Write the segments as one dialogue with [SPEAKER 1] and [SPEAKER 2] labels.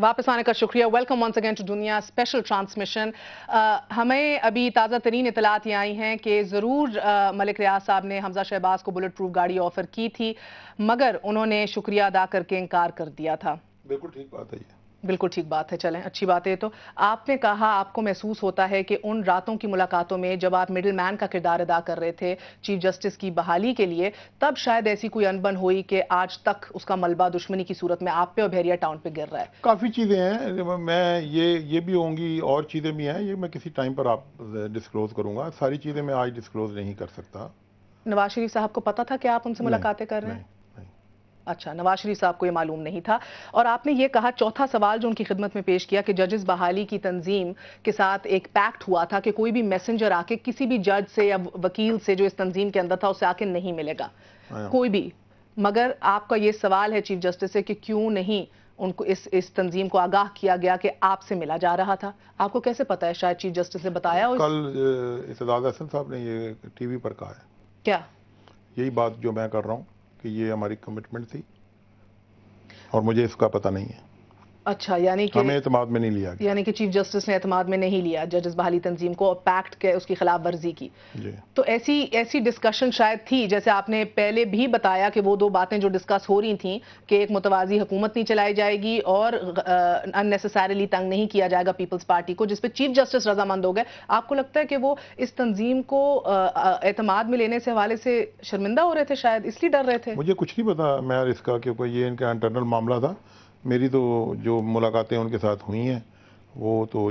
[SPEAKER 1] वापस आने का शुक्रिया। वेलकम वंस अगेन टू दुनिया स्पेशल ट्रांसमिशन। हमें अभी ताज़ा तरीन इतलात ये आई हैं कि ज़रूर मलिक रियाज साहब ने हमजा शहबाज को बुलेट प्रूफ गाड़ी ऑफ़र की थी, मगर उन्होंने शुक्रिया अदा करके इनकार कर दिया था।
[SPEAKER 2] बिल्कुल ठीक बात है ये।
[SPEAKER 1] बिल्कुल ठीक बात है, चलें अच्छी बात है। तो आपने कहा आपको महसूस होता है कि उन रातों की मुलाकातों में जब आप मिडिल मैन का किरदार अदा कर रहे थे चीफ जस्टिस की बहाली के लिए, तब शायद ऐसी कोई अनबन हुई कि आज तक उसका मलबा दुश्मनी की सूरत में आप पे और बहरिया टाउन पे गिर रहा है।
[SPEAKER 2] काफ़ी चीज़ें हैं, मैं ये भी होंगी और चीज़ें भी हैं, ये मैं किसी टाइम पर आप डिस्क्लोज़ करूँगा। सारी चीज़ें मैं आज डिस्क्लोज़ नहीं कर सकता।
[SPEAKER 1] नवाज शरीफ साहब को पता था कि आप उनसे मुलाकातें कर रहे हैं?
[SPEAKER 2] नहीं।
[SPEAKER 1] अच्छा, नवाज शरीफ साहब को ये मालूम नहीं था। और आपने ये कहा, चौथा सवाल जो उनकी खिदमत में पेश किया कि जजेस बहाली की तंजीम के साथ एक पैक्ट हुआ था कि कोई भी मैसेंजर आके किसी भी जज से या वकील से जो इस तंजीम के अंदर था उससे आके नहीं मिलेगा, कोई भी। मगर आपका ये सवाल है चीफ जस्टिस से कि क्यों नहीं उनको इस तंजीम को आगाह किया गया कि आपसे मिला जा रहा था? आपको कैसे पता है? शायद चीफ जस्टिस ने बताया हो।
[SPEAKER 2] कल इत्तेदाद हसन साहब ने ये टीवी पर कहा है।
[SPEAKER 1] क्या?
[SPEAKER 2] यही बात जो मैं कर रहा हूँ कि ये हमारी कमिटमेंट थी और मुझे इसका पता नहीं है।
[SPEAKER 1] अच्छा, यानी कि
[SPEAKER 2] हमें एतमाद में नहीं लिया गया।
[SPEAKER 1] यानी कि चीफ जस्टिस ने एतमाद में नहीं लिया जजेस बहाली तंजीम को और पैक्ट के उसकी खिलाफ वर्जी की।
[SPEAKER 2] जी।
[SPEAKER 1] तो ऐसी डिस्कशन शायद थी, जैसे आपने पहले भी बताया कि वो दो बातें जो डिस्कस हो रही थी कि एक मुतवाज़ी हुकूमत नहीं चलाई जाएगी और अननेसेसरीली तंग नहीं किया जाएगा पीपल्स पार्टी को, जिस पे चीफ जस्टिस रजामंद हो गए। आपको लगता है कि वो इस तंजीम को एतमाद में लेने से हवाले से शर्मिंदा हो रहे थे, शायद इसलिए डर रहे थे?
[SPEAKER 2] मुझे कुछ नहीं पता मैं इसका, क्योंकि ये इनका इंटरनल मामला था। मेरी तो जो मुलाकातें उनके साथ हुई हैं वो तो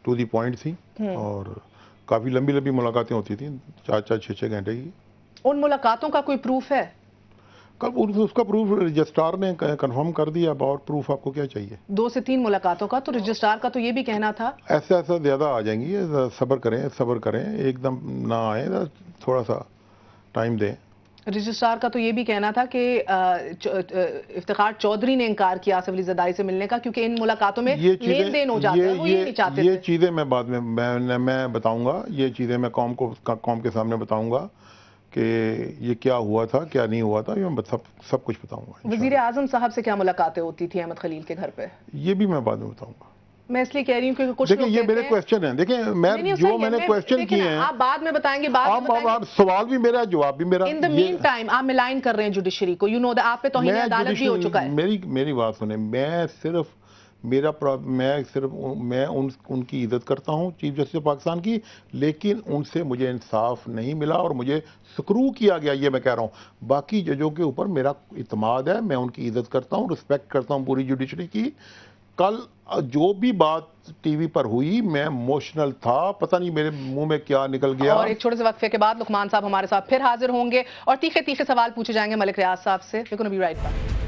[SPEAKER 2] टू दी पॉइंट थी और काफ़ी लंबी लंबी मुलाकातें होती थी, 4-4, 6-6 घंटे की।
[SPEAKER 1] उन मुलाकातों का कोई प्रूफ है?
[SPEAKER 2] कब उसका प्रूफ रजिस्ट्रार ने कंफर्म कर दिया। और प्रूफ आपको क्या चाहिए?
[SPEAKER 1] 2 से 3 मुलाकातों का तो रजिस्ट्रार का तो ये भी कहना था।
[SPEAKER 2] ऐसा ज़्यादा आ जाएंगी, सब्र करें, एकदम ना आए, थोड़ा सा टाइम दें।
[SPEAKER 1] रजिस्ट्रार का तो ये भी कहना था कि इफ्तिखार चौधरी ने इनकार किया आसिफ अली ज़रदारी से मिलने का, क्योंकि इन मुलाकातों में लेन देन हो जाता है, वो ये नहीं चाहते थे।
[SPEAKER 2] ये चीज़ें मैं बाद में मैं बताऊंगा। ये चीज़ें मैं कौम के सामने बताऊंगा कि ये क्या हुआ था, क्या नहीं हुआ था, ये मैं सब कुछ बताऊंगा।
[SPEAKER 1] वज़ीर आज़म साहब से क्या मुलाकातें होती थी अहमद खलील के घर पे?
[SPEAKER 2] ये भी मैं बाद में बताऊंगा।
[SPEAKER 1] मैं इसलिए कह रही हूँ क्योंकि कुछ
[SPEAKER 2] देखिए ये मेरे क्वेश्चन हैं। देखिए मैंने क्वेश्चन किए हैं,
[SPEAKER 1] आप बाद में बताएंगे।
[SPEAKER 2] आप सवाल भी मेरा, जवाब भी मेरा।
[SPEAKER 1] इन द मीन टाइम आप मिलाइन कर रहे हैं जुडिशरी को, यू नो दैट। आप पे तौहीन अदालत भी हो चुका है।
[SPEAKER 2] मेरी बात सुने, मैं उनकी इज्जत करता हूँ, चीफ जस्टिस पाकिस्तान की, लेकिन उनसे मुझे इंसाफ नहीं मिला और मुझे स्क्रू किया गया, ये मैं कह रहा हूँ। बाकी जजों के ऊपर मेरा इत्मीनान है, मैं उनकी इज्जत करता हूँ, रिस्पेक्ट करता हूँ पूरी जुडिशरी की। कल जो भी बात टीवी पर हुई, मैं इमोशनल था, पता नहीं मेरे मुंह में क्या निकल गया।
[SPEAKER 1] और एक छोटे से वक्फे के बाद लुकमान साहब हमारे साथ फिर हाजिर होंगे और तीखे तीखे सवाल पूछे जाएंगे मलिक रियाज साहब से। We gonna be right back.